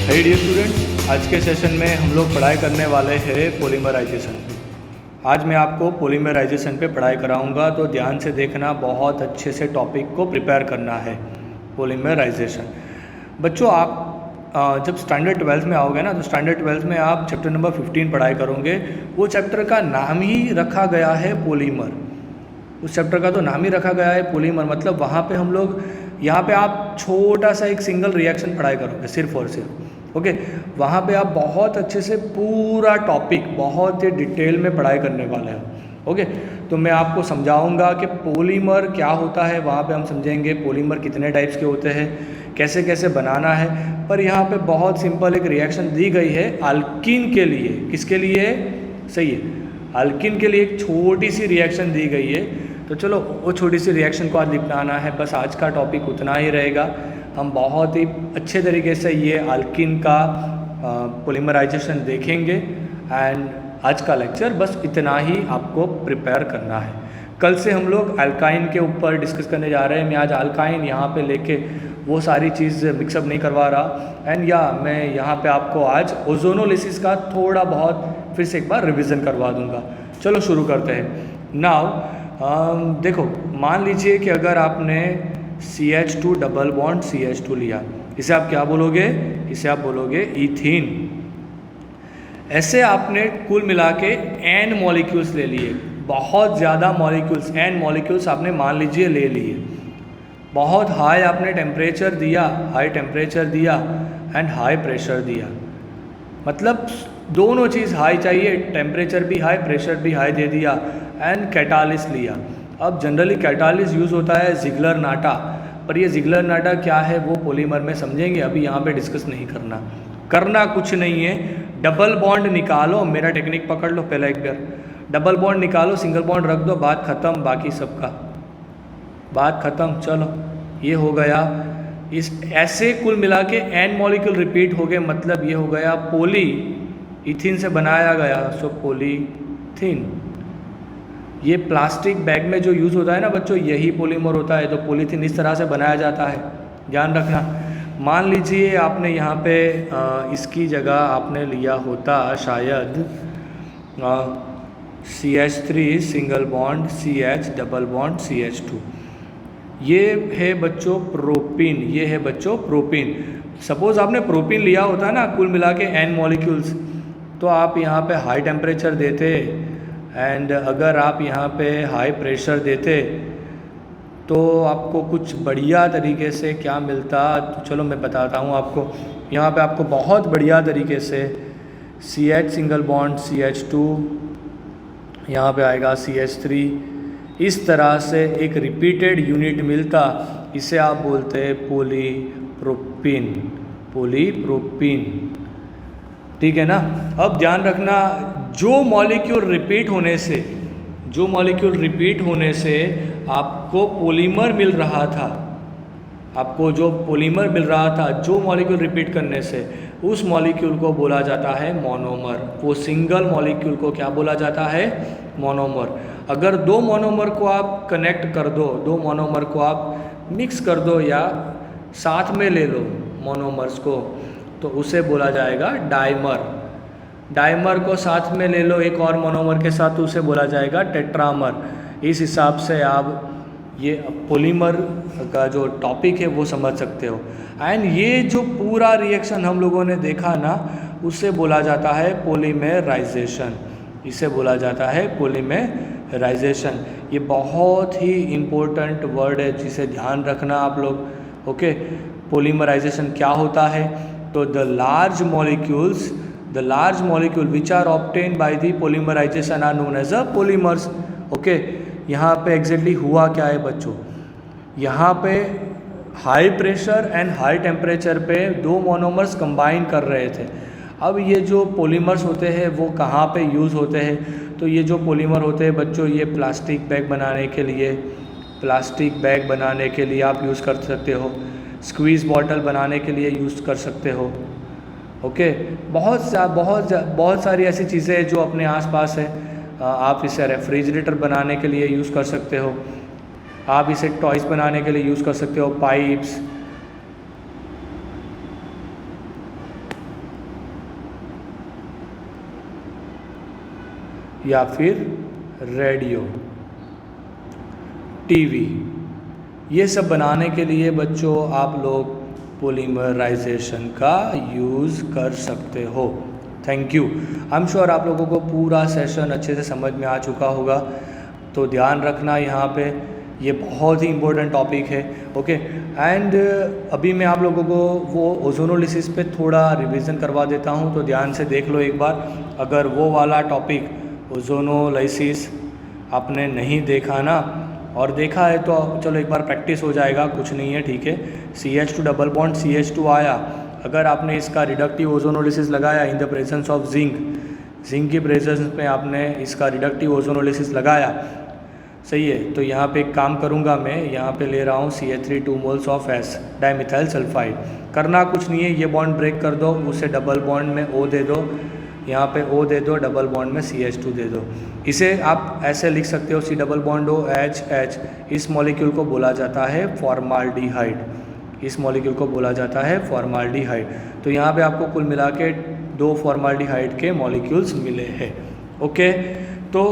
हे dear students, आज के session में हम लोग पढ़ाई करने वाले हैं पॉलीमराइजेशन। आज मैं आपको पॉलीमराइजेशन पे पढ़ाई कराऊंगा, तो ध्यान से देखना, बहुत अच्छे से टॉपिक को प्रिपेयर करना है। पॉलीमराइजेशन बच्चों, आप जब स्टैंडर्ड 12th में आओगे ना, तो स्टैंडर्ड 12th में आप चैप्टर नंबर 15 पढ़ाई करोगे। वो चैप्टर का नाम ही रखा गया है पॉलीमर। उस चैप्टर का तो नाम ही रखा गया है पॉलीमर, मतलब वहाँ पे हम लोग, यहाँ पे आप छोटा सा एक सिंगल रिएक्शन पढ़ाई करोगे सिर्फ और सिर्फ। ओके, वहाँ पे आप बहुत अच्छे से पूरा टॉपिक बहुत ही डिटेल में पढ़ाई करने वाले हैं। ओके, तो मैं आपको समझाऊंगा कि पॉलीमर क्या होता है। वहाँ पे हम समझेंगे पॉलीमर कितने टाइप्स के होते हैं, कैसे कैसे बनाना है। पर यहाँ पे बहुत सिंपल एक रिएक्शन दी गई है अल्कीन के लिए। किसके लिए? सही है, अल्कीन के लिए एक छोटी सी रिएक्शन दी गई है। तो चलो वो छोटी सी रिएक्शन को आज निपटाना है। बस आज का टॉपिक उतना ही रहेगा। हम बहुत ही अच्छे तरीके से ये अल्कीन का पॉलीमराइजेशन देखेंगे। एंड आज का लेक्चर बस इतना ही आपको प्रिपेयर करना है। कल से हम लोग अल्काइन के ऊपर डिस्कस करने जा रहे हैं। मैं आज अल्काइन यहाँ पे लेके वो सारी चीज़ मिक्सअप नहीं करवा रहा। एंड मैं यहाँ पे आपको आज ओजोनोलिसिस का थोड़ा बहुत फिर से एक बार रिविज़न करवा दूँगा। चलो शुरू करते हैं। नाउ देखो, मान लीजिए कि अगर आपने CH2 डबल बॉन्ड CH2 लिया, इसे आप क्या बोलोगे? इसे आप बोलोगे इथीन। ऐसे आपने कुल मिला के N मॉलिक्यूल्स ले लिए, बहुत ज़्यादा मॉलिक्यूल्स, N मॉलिक्यूल्स आपने मान लीजिए ले लिए। बहुत हाई आपने टेम्परेचर दिया, हाई टेम्परेचर दिया एंड हाई प्रेशर दिया। मतलब दोनों चीज़ हाई चाहिए, टेम्परेचर भी हाई, प्रेशर भी हाई दे दिया। एंड कैटालिस लिया। अब जनरली कैटालिस यूज़ होता है जिगलर नाटा, पर ये जिगलर नाटा क्या है वो पॉलीमर में समझेंगे, अभी यहाँ पे डिस्कस नहीं करना। करना कुछ नहीं है, डबल बॉन्ड निकालो। मेरा टेक्निक पकड़ लो पहले एक बार। डबल बॉन्ड निकालो, सिंगल बॉन्ड रख दो, बात ख़त्म। बाकी सबका बात ख़त्म। चलो ये हो गया। इस ऐसे कुल मिला के N मॉलिक्यूल रिपीट हो गए, मतलब ये हो गया पोली इथिन से बनाया गया, सो पॉलीथीन। ये प्लास्टिक बैग में जो यूज़ होता है ना बच्चों, यही पॉलीमर होता है। तो पॉलीथीन इस तरह से बनाया जाता है, ध्यान रखना। मान लीजिए आपने यहाँ पे इसकी जगह आपने लिया होता शायद CH3 single bond CH double bond CH2। ये है बच्चों प्रोपीन, ये है बच्चों प्रोपीन। सपोज़ आपने प्रोपीन लिया होता ना कुल मिला के N मॉलिक्यूल्स, तो आप यहाँ पे हाई टेम्परेचर देते एंड अगर आप यहाँ पे हाई प्रेशर देते तो आपको कुछ बढ़िया तरीके से क्या मिलता। तो चलो मैं बताता हूँ आपको। यहाँ पे आपको बहुत बढ़िया तरीके से CH सिंगल बॉन्ड CH2, यहाँ पे आएगा CH3, इस तरह से एक रिपीटेड यूनिट मिलता। इसे आप बोलते हैं पॉलीप्रोपीन, पॉलीप्रोपीन। ठीक है ना। अब ध्यान रखना, जो मॉलिक्यूल रिपीट होने से, जो मॉलिक्यूल रिपीट होने से आपको पॉलीमर मिल रहा था, आपको जो पॉलीमर मिल रहा था, जो मॉलिक्यूल रिपीट करने से, उस मॉलिक्यूल को बोला जाता है मोनोमर। वो सिंगल मॉलिक्यूल को क्या बोला जाता है? मोनोमर। अगर दो मोनोमर को आप कनेक्ट कर दो, दो मोनोमर को आप मिक्स कर दो या साथ में ले लो मोनोमर्स को, तो उसे बोला जाएगा डाइमर। डाइमर को साथ में ले लो एक और मोनोमर के साथ, तो उसे बोला जाएगा टेट्रामर। इस हिसाब से आप ये पॉलीमर का जो टॉपिक है वो समझ सकते हो। एंड ये जो पूरा रिएक्शन हम लोगों ने देखा ना, उसे बोला जाता है पॉलीमराइजेशन। इसे बोला जाता है पॉलीमराइजेशन। ये बहुत ही इम्पोर्टेंट वर्ड है, जिसे ध्यान रखना आप लोग। ओके, पॉलीमराइजेशन क्या होता है? तो the large molecule which are obtained by the polymerisation are known as a polymers. Okay, यहाँ पे एग्जैक्टली हुआ क्या है बच्चों? यहाँ पे high pressure and high temperature पे दो मोनोमर्स कंबाइन कर रहे थे। अब ये जो पॉलीमर्स होते हैं वो कहाँ पे यूज़ होते हैं? तो ये जो पॉलीमर होते हैं बच्चों, ये प्लास्टिक बैग बनाने के लिए, प्लास्टिक बैग बनाने के लिए आप यूज़ कर सकते हो। स्क्वीज़ बॉटल बनाने के लिए यूज़ कर सकते हो। ओके, बहुत सारी ऐसी चीज़ें जो अपने आसपास है। आप इसे रेफ्रिजरेटर बनाने के लिए यूज़ कर सकते हो, आप इसे टॉयज़ बनाने के लिए यूज़ कर सकते हो, पाइप्स, या फिर रेडियो, टीवी, ये सब बनाने के लिए बच्चों आप लोग पॉलीमराइजेशन का यूज़ कर सकते हो। Thank you. I am sure आप लोगों को पूरा सेशन अच्छे से समझ में आ चुका होगा। तो ध्यान रखना यहाँ पे, ये बहुत ही इम्पोर्टेंट टॉपिक है। ओके, एंड अभी मैं आप लोगों को वो ओजोनोलिसिस पे थोड़ा रिवीजन करवा देता हूँ, तो ध्यान से देख लो एक बार। अगर वो वाला टॉपिक ओजोनोलाइसिस आपने नहीं देखा ना, और देखा है तो चलो एक बार प्रैक्टिस हो जाएगा, कुछ नहीं है, ठीक है। CH2 डबल बॉन्ड CH2 आया, अगर आपने इसका रिडक्टिव ओजोनोलिसिस लगाया in the presence of zinc की प्रेजेंस में आपने इसका रिडक्टिव ओजोनोलिसिस लगाया, सही है। तो यहाँ पे एक काम करूँगा मैं, यहाँ पे ले रहा हूँ CH3 2 moles of S dimethyl sulphide. करना कुछ नहीं है, ये बॉन्ड ब्रेक कर दो, उसे डबल बॉन्ड में O दे दो, यहाँ पे O दे दो, डबल बॉन्ड में CH2 दे दो। इसे आप ऐसे लिख सकते हो C double bond O H। इस मॉलिक्यूल को बोला जाता है फॉर्माल्डिहाइड, इस मॉलिक्यूल को बोला जाता है फॉर्माल्डिहाइड। तो यहाँ पे आपको कुल मिला के 2 फॉर्माल्डिहाइड के मॉलिक्यूल्स मिले हैं। ओके, तो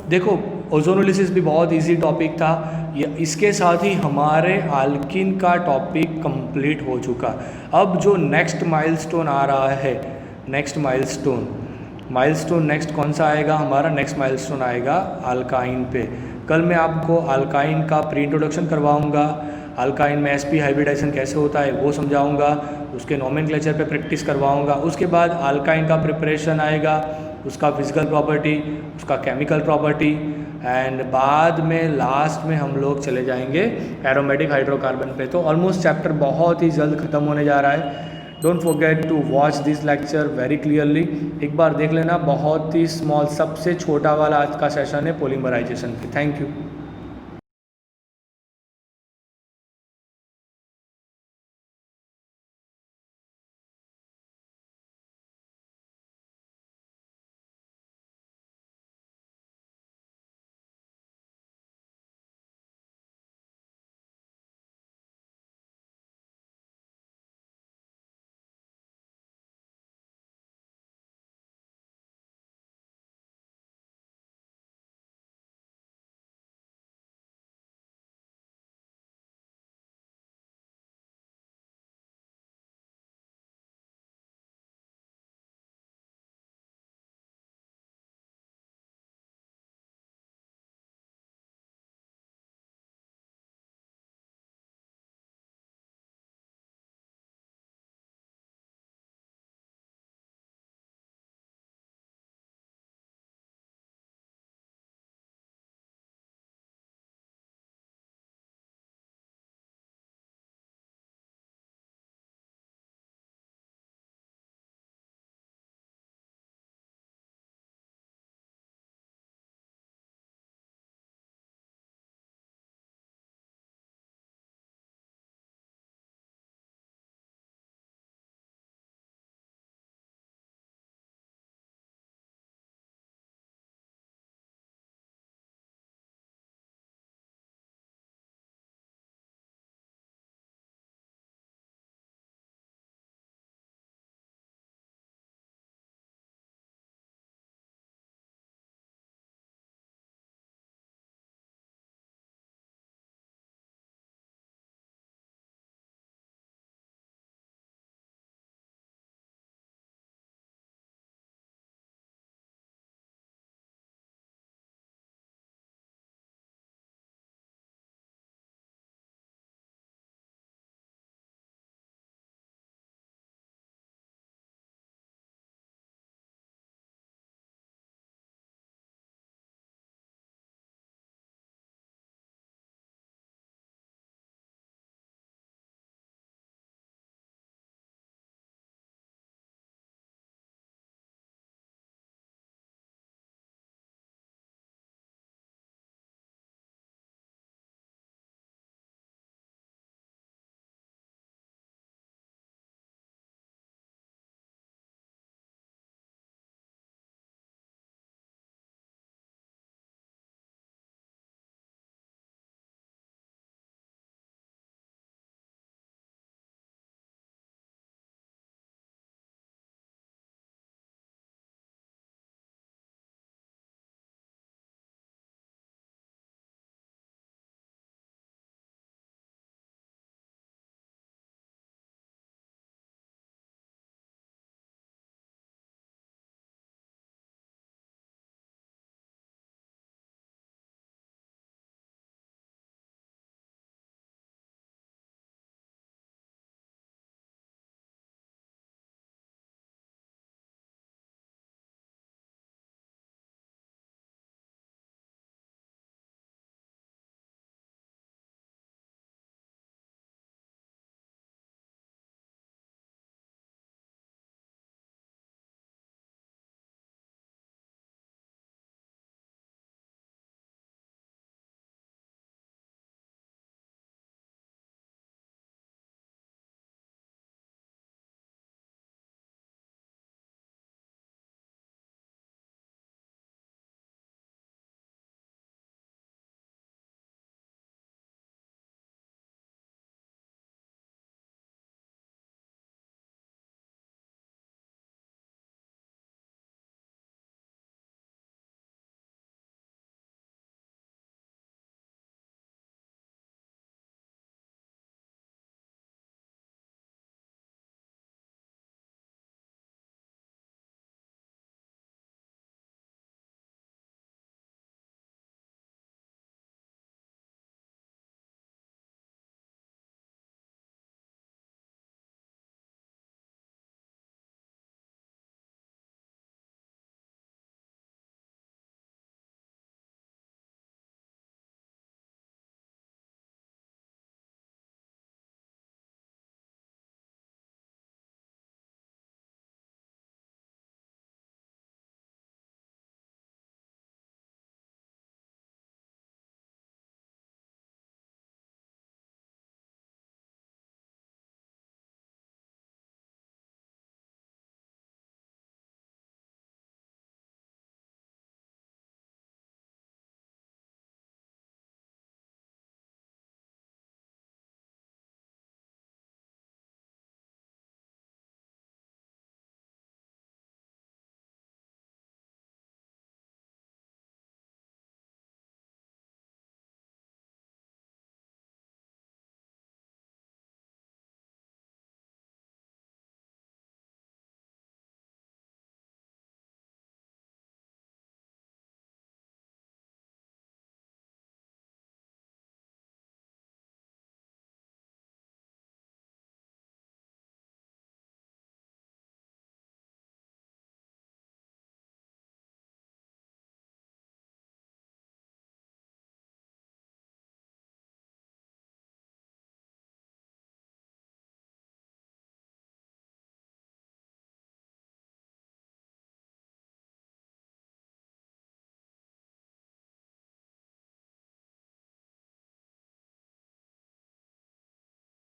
देखो ओजोनोलिसिस भी बहुत इजी टॉपिक था। इसके साथ ही हमारे आल्किन का टॉपिक कंप्लीट हो चुका। अब जो नेक्स्ट माइलस्टोन आ रहा है, नेक्स्ट माइलस्टोन नेक्स्ट कौन सा आएगा हमारा? नेक्स्ट माइलस्टोन आएगा अल्काइन पे। कल मैं आपको अल्काइन का प्री इंट्रोडक्शन करवाऊंगा, अल्काइन में sp हाइब्रिडाइजेशन कैसे होता है वो समझाऊंगा, उसके नोमेनक्लेचर पे प्रैक्टिस करवाऊंगा। उसके बाद अल्काइन का प्रिपरेशन आएगा, उसका फिजिकल प्रॉपर्टी, उसका केमिकल प्रॉपर्टी, एंड बाद में लास्ट में हम लोग चले जाएंगे एरोमेटिक हाइड्रोकार्बन पे। तो ऑलमोस्ट चैप्टर बहुत ही जल्द ख़त्म होने जा रहा है। Don't forget to watch this lecture very clearly, एक बार देख लेना। बहुत ही स्मॉल, सबसे छोटा वाला आज का सेशन है पॉलीमराइजेशन पे। Thank you.